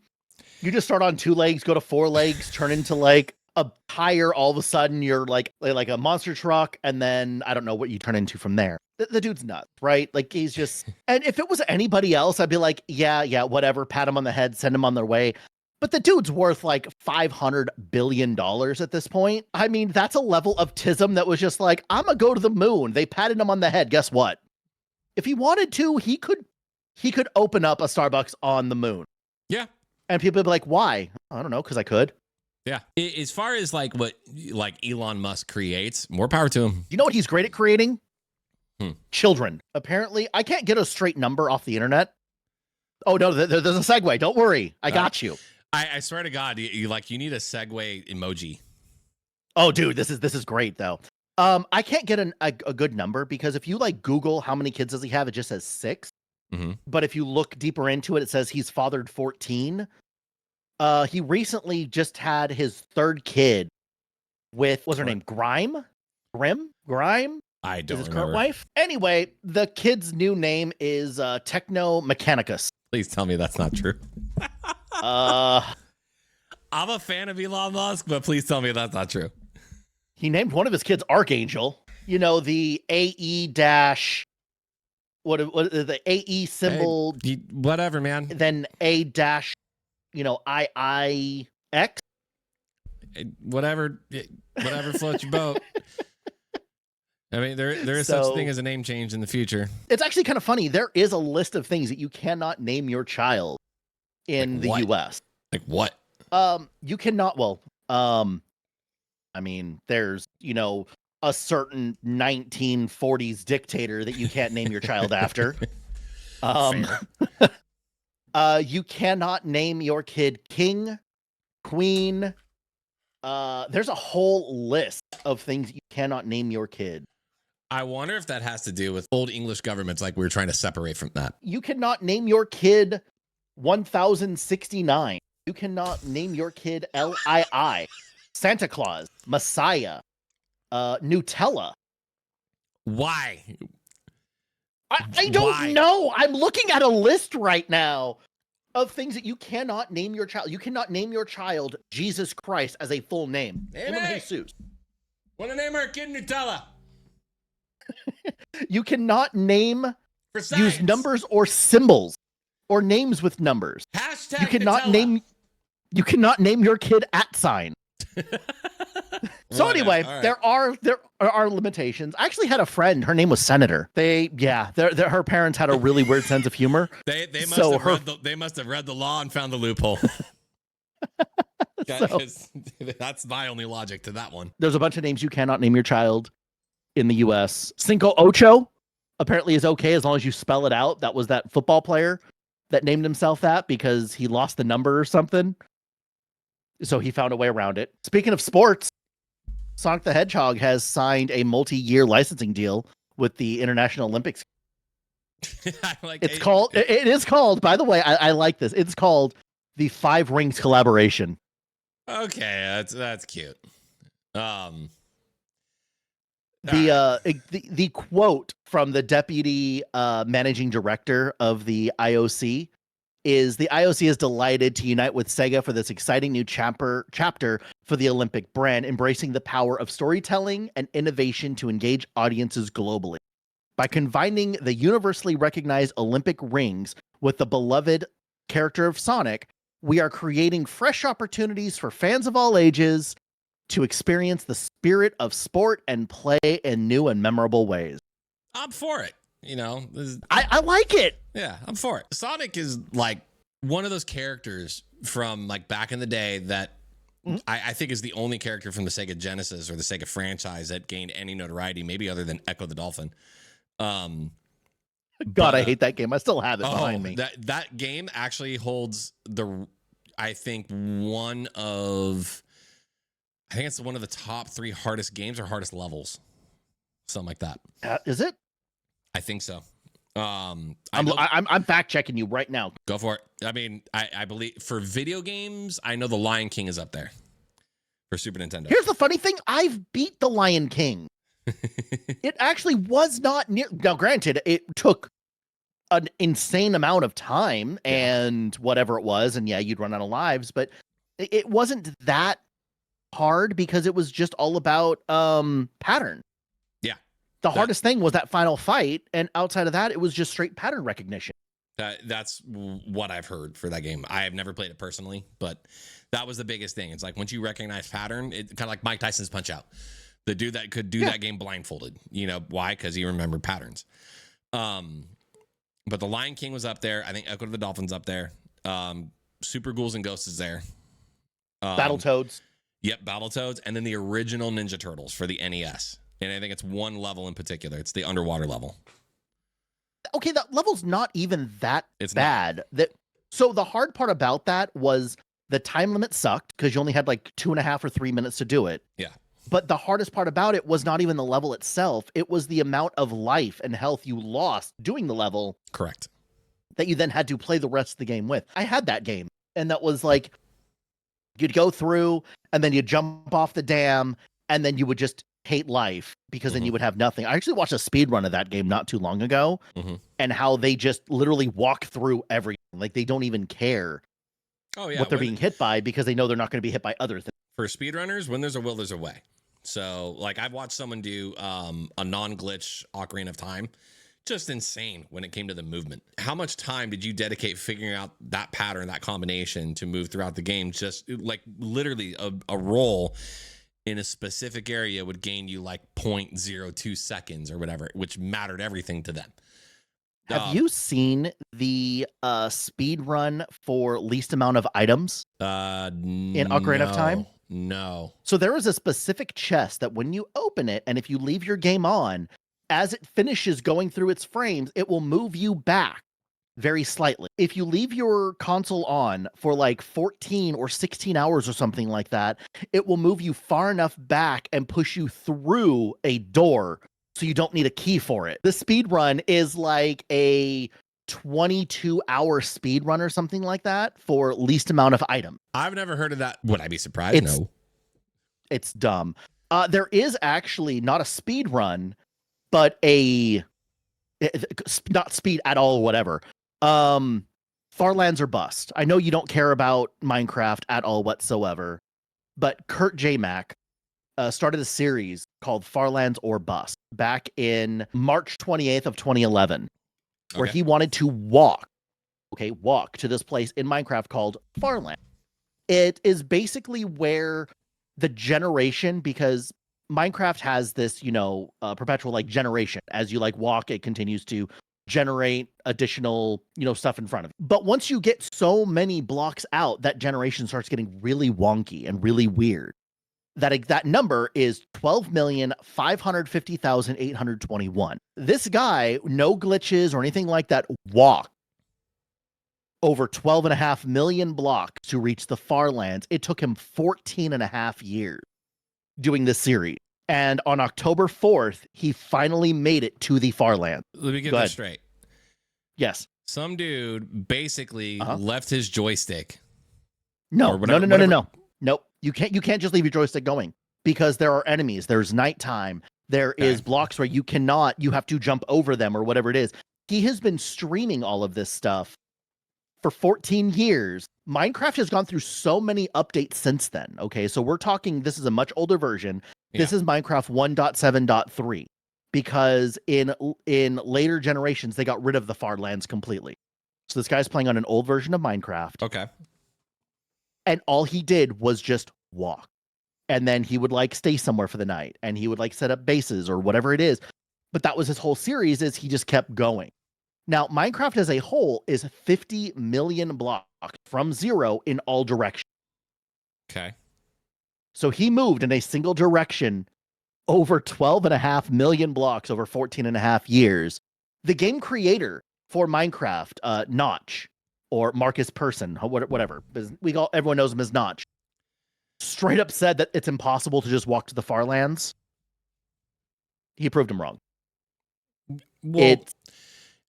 You just start on 2 legs, go to 4 legs, turn into like a tire. All of a sudden, you're like a monster truck, and then I don't know what you turn into from there. The dude's nuts, right? Like, he's just... And if it was anybody else, I'd be like, yeah, whatever, pat him on the head, send him on their way. But the dude's worth like $500 billion at this point. I mean, that's a level of tism that was just like, I'm gonna go to the moon. They patted him on the head. Guess what? If he wanted to, he could open up a Starbucks on the moon. Yeah. And people would be like, why? I don't know, because I could. Yeah. As far as like what Elon Musk creates, more power to him. You know what he's great at creating? Children. Apparently, I can't get a straight number off the internet. Oh, no, there's a segue. Don't worry. I got you. I swear to God, you need a segue emoji. Oh, dude, this is great, though. I can't get a good number because if you like Google how many kids does he have, it just says 6. But if you look deeper into it, it says he's fathered 14. He recently just had his 3rd kid with, what's her name? Grime? I don't is his remember. current wife. Anyway, the kid's new name is Techno Mechanicus. Please tell me that's not true. I'm a fan of Elon Musk, but please tell me that's not true. He named one of his kids Archangel. You know, the AE dash, what the AE symbol, hey, whatever, man. then A dash, IIX. Whatever floats your boat. I mean, there is such thing as a name change in the future. It's actually kind of funny. There is a list of things that you cannot name your child in the US. Like what? You cannot. Well, I mean, there's a certain 1940s dictator that you can't name your child after. You cannot name your kid king, queen. There's a whole list of things you cannot name your kid. I wonder if that has to do with old English governments, like we were trying to separate from that. You cannot name your kid 1069. You cannot name your kid LII, Santa Claus, Messiah, Nutella. Why? I don't know. I'm looking at a list right now of things that you cannot name your child. You cannot name your child Jesus Christ as a full name. Name Jesus. Want to name our kid Nutella? You cannot use numbers or symbols or names with numbers. Hashtag you cannot Nutella. You cannot name your kid @. So anyway, right. there are limitations. I actually had a friend. Her name was Senator. Her parents had a really weird sense of humor. They must have read the law and found the loophole. That's my only logic to that one. There's a bunch of names you cannot name your child in the U.S. Cinco Ocho apparently is okay as long as you spell it out. That was that football player that named himself that because he lost the number or something. So he found a way around it. Speaking of sports, Sonic the Hedgehog has signed a multi-year licensing deal with the International Olympics. It is called, by the way, I like this. It's called the Five Rings Collaboration. Okay, that's cute. The quote from the deputy managing director of the IOC is the IOC is delighted to unite with Sega for this exciting new chapter for the Olympic brand, embracing the power of storytelling and innovation to engage audiences globally. By combining the universally recognized Olympic rings with the beloved character of Sonic, we are creating fresh opportunities for fans of all ages to experience the spirit of sport and play in new and memorable ways. I'm for it. I like it. Yeah, I'm for it. Sonic is like one of those characters from like back in the day that I think is the only character from the Sega Genesis or the Sega franchise that gained any notoriety, maybe other than Echo the Dolphin. I hate that game. I still have it behind me. That game actually holds I think it's one of the top 3 hardest games or hardest levels. Something like that. Is it? I think so. I'm fact checking you right now. Go for it. I mean, I believe for video games, I know the Lion King is up there for Super Nintendo. Here's the funny thing. I've beat the Lion King. It actually was not near. Now, granted, it took an insane amount of time and whatever it was. And yeah, you'd run out of lives, but it wasn't that hard because it was just all about pattern. The hardest thing was that final fight, and outside of that, it was just straight pattern recognition. That's what I've heard for that game. I have never played it personally, but that was the biggest thing. It's like once you recognize pattern, it kind of like Mike Tyson's Punch Out. The dude that could do that game blindfolded. Why? Because he remembered patterns. But the Lion King was up there. I think Echo to the Dolphin's up there. Super Ghouls and Ghosts is there. Battletoads. Yep, Battletoads. And then the original Ninja Turtles for the NES. And I think it's one level in particular. It's the underwater level. Okay, that level's not even that bad. Not. So the hard part about that was the time limit sucked because you only had like 2.5 or 3 minutes to do it. Yeah. But the hardest part about it was not even the level itself. It was the amount of life and health you lost doing the level. Correct. That you then had to play the rest of the game with. I had that game. And that was like, you'd go through and then you'd jump off the dam and then you would just hate life because then you would have nothing. I actually watched a speed run of that game not too long ago and how they just literally walk through everything. Like they don't even care. Oh yeah, what they're being hit by because they know they're not going to be hit by other things. For speedrunners, when there's a will, there's a way. So, like, I've watched someone do a non-glitch Ocarina of Time. Just insane when it came to the movement. How much time did you dedicate figuring out that pattern, that combination to move throughout the game? Just like literally a roll in a specific area would gain you like 0.02 seconds or whatever, which mattered everything to them. Have you seen the speed run for least amount of items in Ocarina of Time? No. So there is a specific chest that when you open it, and if you leave your game on, as it finishes going through its frames, it will move you back very slightly. If you leave your console on for like 14 or 16 hours or something like that, it will move you far enough back and push you through a door so you don't need a key for it. The speed run is like a 22-hour speed run or something like that for least amount of item. I've never heard of that. Would I be surprised? No. It's dumb. There is actually not a speed run, but not speed at all, whatever. Farlands or bust. I know you don't care about Minecraft at all whatsoever, but Kurkjmac started a series called Farlands or Bust back in March 28th of 2011, where he wanted to walk to this place in Minecraft called Farland. It is basically where the generation, because Minecraft has this, perpetual like generation. As you like walk, it continues to generate additional, stuff in front of it. But once you get so many blocks out, that generation starts getting really wonky and really weird. That number is 12,550,821. This guy, no glitches or anything like that, walked over 12.5 million blocks to reach the Farlands. It took him 14.5 years doing this series. And on October 4th, he finally made it to the Farlands. Let me get this straight. Yes. Some dude basically left his joystick. No. Nope. You can't just leave your joystick going because there are enemies. There's nighttime. There is blocks where you have to jump over them or whatever it is. He has been streaming all of this stuff for 14 years. Minecraft has gone through so many updates since then. Okay, so we're talking, this is a much older version. Yeah. This is Minecraft 1.7.3 because in later generations, they got rid of the Farlands completely. So this guy's playing on an old version of Minecraft. Okay. And all he did was just walk. And then he would like stay somewhere for the night and he would like set up bases or whatever it is. But that was his whole series, is he just kept going. Now, Minecraft as a whole is 50 million blocks from zero in all directions. Okay. So he moved in a single direction over 12.5 million blocks over 14.5 years. The game creator for Minecraft, Notch, or Marcus Persson, whatever. Everyone knows him as Notch. Straight up said that it's impossible to just walk to the Farlands. He proved him wrong. Well,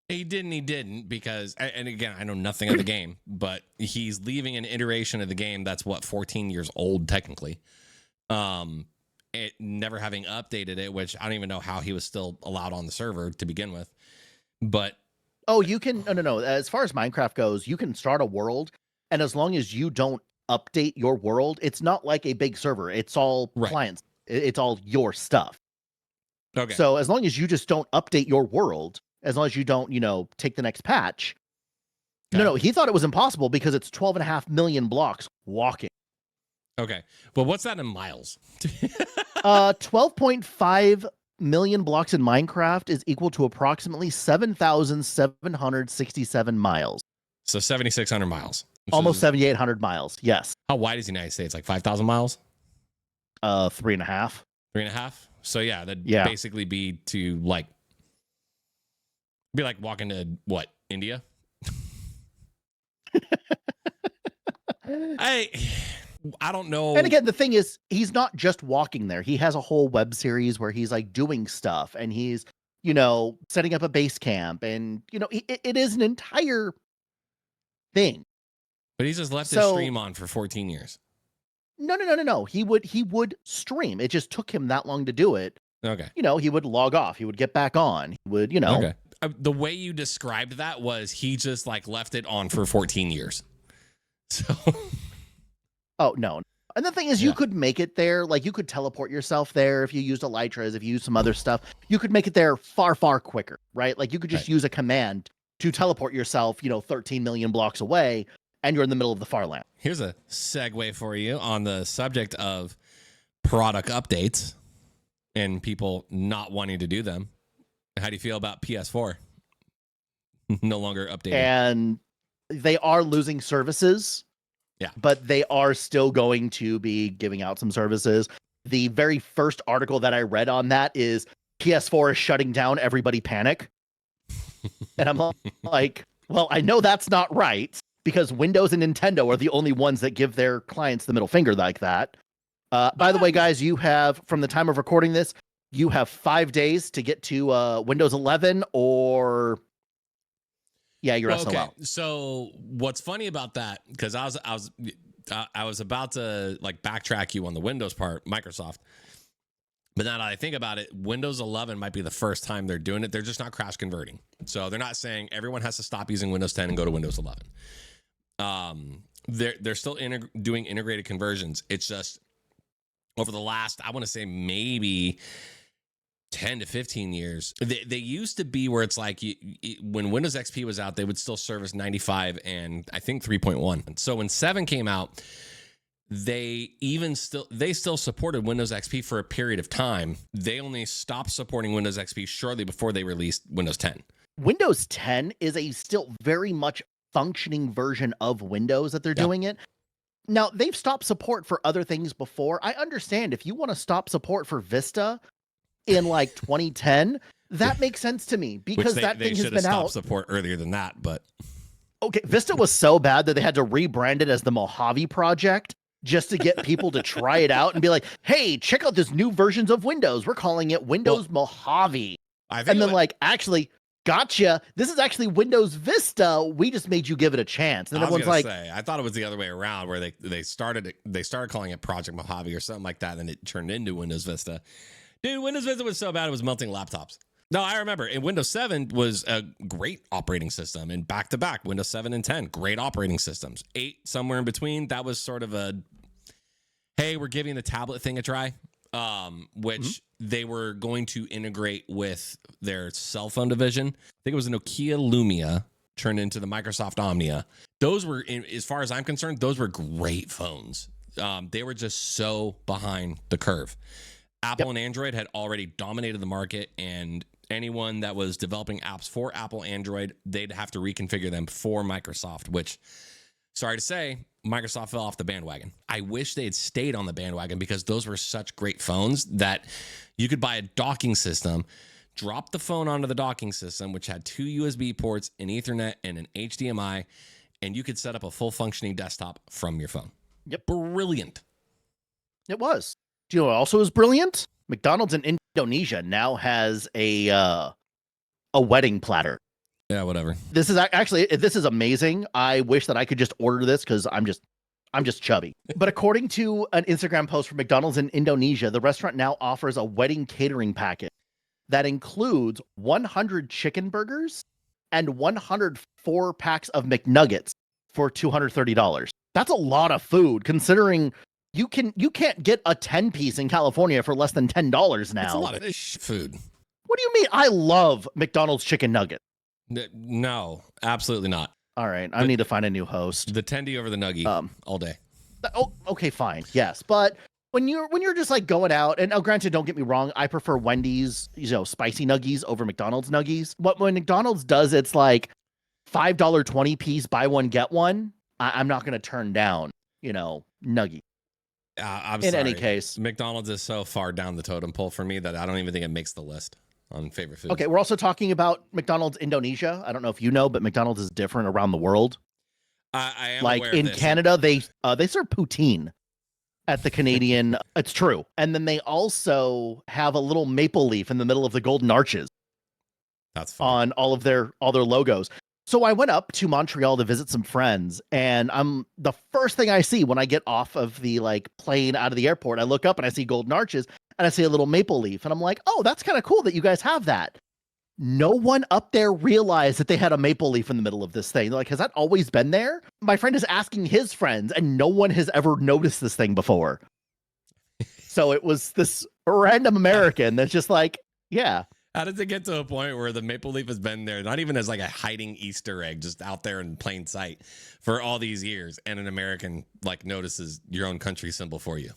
he didn't because, and again, I know nothing of the game, but he's leaving an iteration of the game that's 14 years old technically. It never having updated it, which I don't even know how he was still allowed on the server to begin with. But you can no. As far as Minecraft goes, you can start a world, and as long as you don't update your world, it's not like a big server. It's all clients. It's all your stuff. Okay. So as long as you just don't update your world, as long as you don't, take the next patch. Okay. No, he thought it was impossible because it's 12.5 million blocks walking. Okay. Well, what's that in miles? 12.5 million blocks in Minecraft is equal to approximately 7,767 miles. So 7,600 miles. Almost 7,800 miles. Yes. How wide is the United States? Like 5,000 miles? 3.5. 3.5? So yeah, that'd basically be to like walking to what? India? I don't know. And again, the thing is, he's not just walking there. He has a whole web series where he's like doing stuff and he's, setting up a base camp and, it is an entire thing. But he's just left his stream on for 14 years. No. He would stream. It just took him that long to do it. Okay. He would log off. He would get back on. He would, Okay. The way you described that was he just like left it on for 14 years. So Oh, no. And the thing is, you Yeah. could make it there. Like, you could teleport yourself there if you used Elytras, if you used some other stuff. You could make it there far, far quicker, right? Like, you could just Right. use a command to teleport yourself, 13 million blocks away, and you're in the middle of the farland. Here's a segue for you on the subject of product updates and people not wanting to do them. How do you feel about PS4 no longer updating? And they are losing services. Yeah. But they are still going to be giving out some services. The very first article that I read on that is PS4 is shutting down, everybody panic. And I'm like, well, I know that's not right because Windows and Nintendo are the only ones that give their clients the middle finger like that. By the way, guys, you have, from the time of recording this, you have 5 days to get to Windows 11 or... Yeah, you're SOL. Okay. So what's funny about that, because I was about to like backtrack you on the Windows part, Microsoft. But now that I think about it, Windows 11 might be the first time they're doing it. They're just not crash converting. So they're not saying everyone has to stop using Windows 10 and go to Windows 11. They're still doing integrated conversions. It's just over the last, I want to say maybe 10 to 15 years, they used to be where it's like when Windows XP was out, they would still service 95 and I think 3.1. So when 7 came out, they still supported Windows XP for a period of time. They only stopped supporting Windows XP shortly before they released Windows 10. Windows 10 is a still very much functioning version of Windows that they're doing it. Now, they've stopped support for other things before. I understand if you want to stop support for Vista in like 2010, that makes sense to me because that thing has been out. Support earlier than that, but okay, Vista was so bad that they had to rebrand it as the Mojave Project just to get people to try it out and be like, "Hey, check out this new versions of Windows. We're calling it Windows Mojave." And then actually, gotcha. This is actually Windows Vista. We just made you give it a chance. And everyone's like, I thought it was the other way around, where they started calling it Project Mojave or something like that, and then it turned into Windows Vista. Dude, Windows Vista was so bad it was melting laptops. No, I remember. And Windows 7 was a great operating system. And back-to-back, Windows 7 and 10, great operating systems. 8, somewhere in between, that was sort of a, hey, we're giving the tablet thing a try, which they were going to integrate with their cell phone division. I think it was a Nokia Lumia turned into the Microsoft Omnia. Those were, as far as I'm concerned, those were great phones. They were just so behind the curve. Apple and Android had already dominated the market, and anyone that was developing apps for Apple Android, they'd have to reconfigure them for Microsoft, which, sorry to say, Microsoft fell off the bandwagon. I wish they had stayed on the bandwagon because those were such great phones that you could buy a docking system, drop the phone onto the docking system, which had 2 USB ports, an Ethernet, and an HDMI, and you could set up a full functioning desktop from your phone. Yep. Brilliant. It was. Do you know what also is brilliant? McDonald's in Indonesia now has a wedding platter. Yeah, whatever. This is amazing. I wish that I could just order this because I'm just chubby. But according to an Instagram post from McDonald's in Indonesia, the restaurant now offers a wedding catering package that includes 100 chicken burgers and 104 packs of McNuggets for $230. That's a lot of food considering you can't get a 10-piece in California for less than $10 now. It's a lot of food. What do you mean? I love McDonald's chicken nugget. No, absolutely not. All right, I need to find a new host. The tendy over the nuggie all day. Oh, okay, fine. Yes, but when you're just like going out, and granted, don't get me wrong, I prefer Wendy's, spicy nuggies over McDonald's nuggies. But when McDonald's does, it's like $5 20-piece, buy one get one. I'm not going to turn down, nuggie. I'm in sorry. any case, McDonald's is so far down the totem pole for me that I don't even think it makes the list on favorite foods. Okay, we're also talking about McDonald's Indonesia. I don't know if you know, but McDonald's is different around the world. I am like aware in of this. Canada, they serve poutine at the Canadian. It's true, and then they also have a little maple leaf in the middle of the golden arches. That's funny. On all their logos. So I went up to Montreal to visit some friends, and the first thing I see when I get off of the plane out of the airport, I look up and I see golden arches and I see a little maple leaf, and I'm like, oh, that's kind of cool that you guys have that. No one up there realized that they had a maple leaf in the middle of this thing. They're like, has that always been there? My friend is asking his friends, and no one has ever noticed this thing before. So it was this random American that's just like, yeah. How does it get to a point where the maple leaf has been there, not even as like a hiding Easter egg, just out there in plain sight for all these years, and an American like notices your own country symbol for you?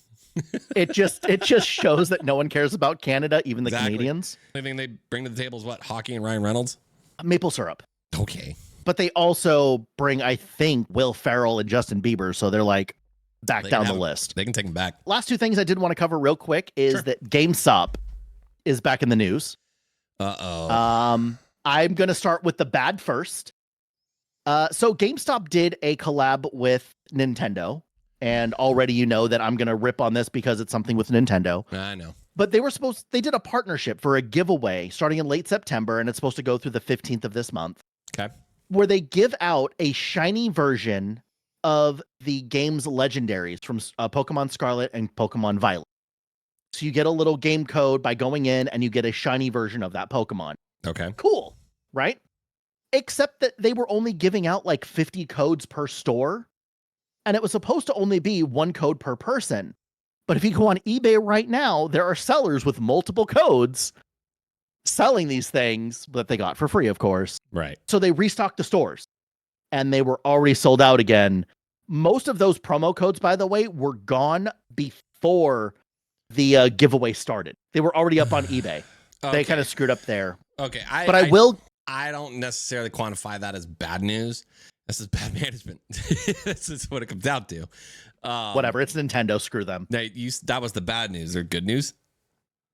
It just shows that no one cares about Canada, even the Canadians. The only thing they bring to the table is what? Hockey and Ryan Reynolds? Maple syrup. Okay. But they also bring, I think, Will Ferrell and Justin Bieber. So they're like back down the list. They can take them back. Last two things I did want to cover real quick is that GameStop is back in the news. Uh-oh. I'm going to start with the bad first. So GameStop did a collab with Nintendo. And already you know that I'm going to rip on this because it's something with Nintendo. I know. But they did a partnership for a giveaway starting in late September, and it's supposed to go through the 15th of this month. Okay. Where they give out a shiny version of the game's legendaries from Pokemon Scarlet and Pokemon Violet. So you get a little game code by going in, and you get a shiny version of that Pokemon. Okay. Cool, right? Except that they were only giving out like 50 codes per store. And it was supposed to only be one code per person. But if you go on eBay right now, there are sellers with multiple codes selling these things that they got for free, of course. Right. So they restocked the stores and they were already sold out again. Most of those promo codes, by the way, were gone before the giveaway started. They were already up on eBay. Okay. They kind of screwed up there. Okay. I don't necessarily quantify that as bad news. This is bad management. This is what it comes down to. Whatever. It's Nintendo. Screw them. That was the bad news. Or good news?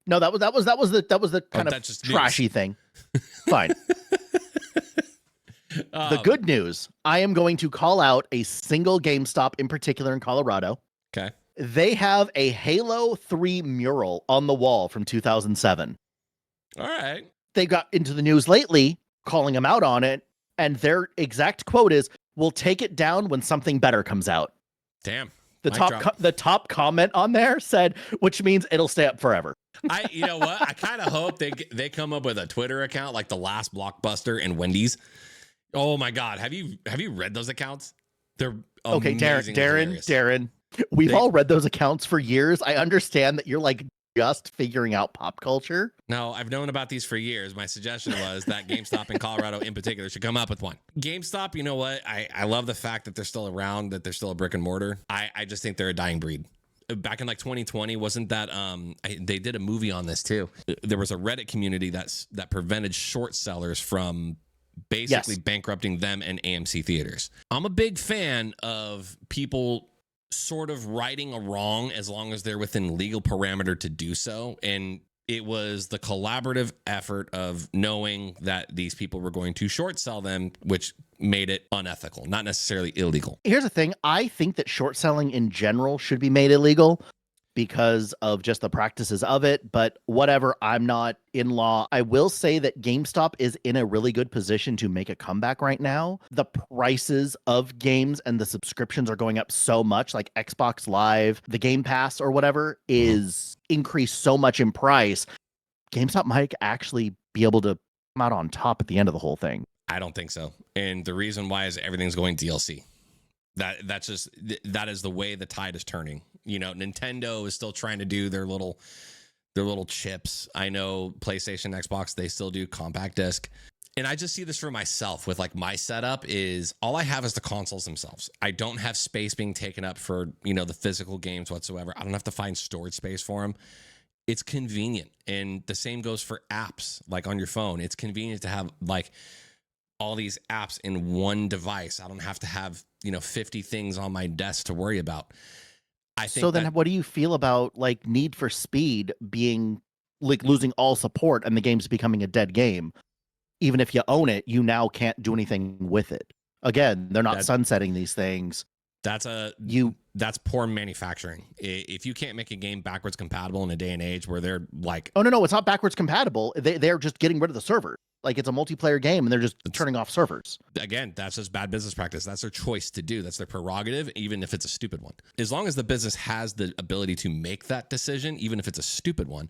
No, that was the kind of trashy news thing. Fine. The good news. I am going to call out a single GameStop in particular in Colorado. Okay. They have a Halo 3 mural on the wall from 2007. All right. They got into the news lately, calling them out on it. And their exact quote is, "We'll take it down when something better comes out." Damn. The top comment on there said, which means it'll stay up forever. You know what? I kind of hope they come up with a Twitter account like the last Blockbuster and Wendy's. Oh my God. Have you read those accounts? They're okay. Darren, we've all read those accounts for years. I understand that you're like just figuring out pop culture. No, I've known about these for years. My suggestion was that GameStop in Colorado in particular should come up with one. GameStop, you know what? I love the fact that they're still around, that they're still a brick and mortar. I just think they're a dying breed. Back in like 2020, wasn't that they did a movie on this too. There was a Reddit community that prevented short sellers from basically bankrupting them and AMC theaters. I'm a big fan of people sort of righting a wrong as long as they're within legal parameter to do so. And it was the collaborative effort of knowing that these people were going to short sell them, which made it unethical, not necessarily illegal. Here's the thing. I think that short selling in general should be made illegal because of just the practices of it. But whatever, I'm not in law. I will say that GameStop is in a really good position to make a comeback right now. The prices of games and the subscriptions are going up so much, like Xbox Live, the Game Pass or whatever is increased so much in price. GameStop might actually be able to come out on top at the end of the whole thing. I don't think so. And the reason why is everything's going DLC. That is the way the tide is turning. You know, Nintendo is still trying to do their little chips. I know PlayStation, Xbox, they still do compact disc. And I just see this for myself with like my setup is all I have is the consoles themselves. I don't have space being taken up for, you know, the physical games whatsoever. I don't have to find storage space for them. It's convenient. And the same goes for apps like on your phone. It's convenient to have like all these apps in one device. I don't have to have, 50 things on my desk to worry about. I think so then what do you feel about like Need for Speed being like losing all support and the game's becoming a dead game? Even if you own it, you now can't do anything with it. Again, they're not sunsetting these things. That's poor manufacturing. If you can't make a game backwards compatible in a day and age where they're like, oh no, it's not backwards compatible. They're just getting rid of the server. Like it's a multiplayer game and they're just turning off servers. Again, that's just bad business practice. That's their choice to do. That's their prerogative, even if it's a stupid one. As long as the business has the ability to make that decision, even if it's a stupid one,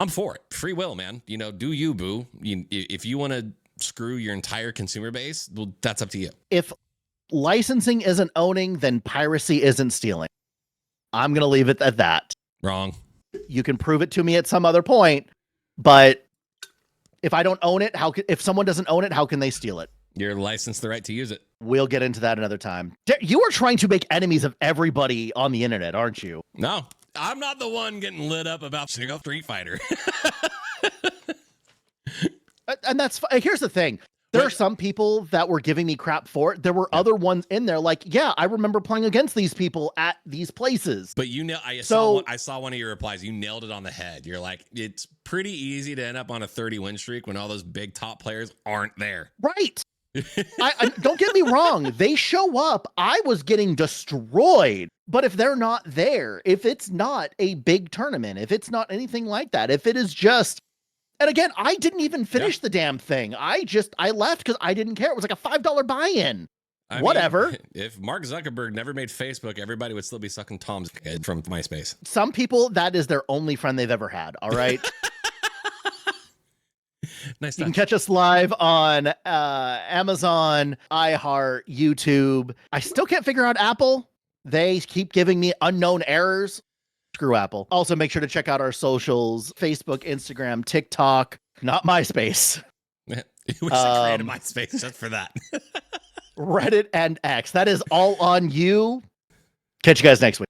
I'm for it. Free will, man. You know, do you, boo. If you want to screw your entire consumer base, well, that's up to you. If licensing isn't owning, then piracy isn't stealing. I'm going to leave it at that. Wrong. You can prove it to me at some other point, but if I don't own it, if someone doesn't own it, how can they steal it? You're licensed the right to use it. We'll get into that another time. You are trying to make enemies of everybody on the internet, aren't you? No, I'm not the one getting lit up about Street Fighter. And that's here's the thing. There are some people that were giving me crap for it. There were other ones in there like, yeah, I remember playing against these people at these places. But I saw one of your replies. You nailed it on the head. You're like, it's pretty easy to end up on a 30 win streak when all those big top players aren't there. Right. I don't get me wrong. They show up. I was getting destroyed. But if they're not there, if it's not a big tournament, if it's not anything like that, if it is just, and again, I didn't even finish the damn thing. I left because I didn't care. It was like a $5 buy-in. Whatever. If Mark Zuckerberg never made Facebook, everybody would still be sucking Tom's head from MySpace. Some people, that is their only friend they've ever had. All right. Nice. You can catch us live on Amazon, iHeart, YouTube. I still can't figure out Apple. They keep giving me unknown errors. Screw Apple. Also, make sure to check out our socials: Facebook, Instagram, TikTok, not MySpace. We should create a MySpace just for that. Reddit and X. That is all on you. Catch you guys next week.